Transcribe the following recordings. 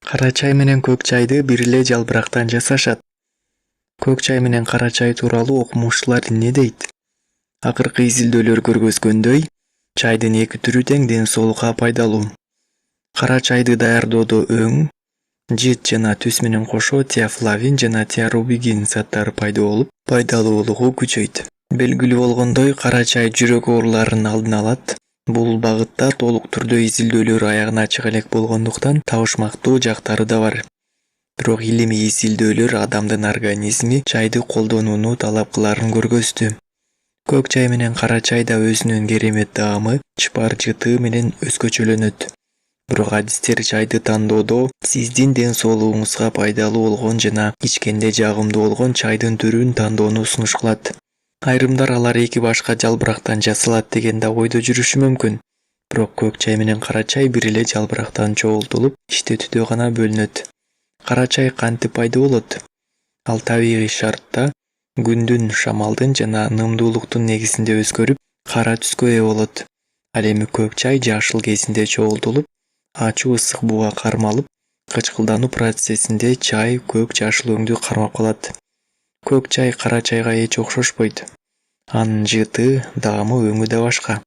Кара чай менен көк чайды бир эле жалбырактан жасашат. Көк чай менен кара чай тууралуу окумуштуулар эмне дейт? Акыркы изилдөөлөр көргөзгөндөй, чайдын эки түрү тең ден соолукка пайдалуу. Кара чайды даярдоодо өң, жыт жана түс менен кошо теафлавин жана теарубигин заттары пайда болуп, пайдалуулугу күчөйт. Белгилүү болгондой, кара чай жүрөк ооруларын алдын алат. Бул багытта толук түрдө изилдөөлөр аягына чыга элек болгондуктан табышмактуу жактары да бар. Бирок илимий изилдөөлөр адамдын организми чайды колдонууну талап кыларын көргөздү. Көк чай менен кара чай да өзүнүн керемет даамы, чыпар жыты менен өзгөчөлөнөт. Бирок адистер чайды тандоодо сиздин ден соолугуңузга пайдалуу болгон жана ичкенде жагымдуу болгон чайдын түрүн тандоону сунуш кылат. Айрымдар алар эки башка жалбырактан жасалат деген да ойдо жүрүшү мүмкүн. Бирок көк чай менен кара чай бир эле жалбырактан чогултулуп, иштетүүдө гана бөлүнөт. Кара чай кантип пайда болот? Ал табигый шартта күндүн, шамалдын жана нымдуулуктун негизинде өзгөрүп, кара түскө ээ болот. Ал эми көк чай жашыл кезинде чогултулуп, ачуу ысык бууга кармалып, кычкылдануу процессинде чай көк жашыл өңдү кармап калат. Көк чай кара чайга эч окшошпойт. Анын жыты, даамы, өңү да башка.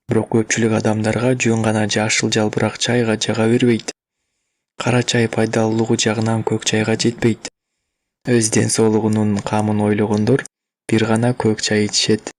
Бирок көпчүлүк адамдарга жөн гана жашыл жалбырак чайга жага бербейт. Кара чай пайдалуулугу жагынан көк чайга жетпейт. Өз ден соолугунун камын ойлогондор бир гана көк чай ичишет.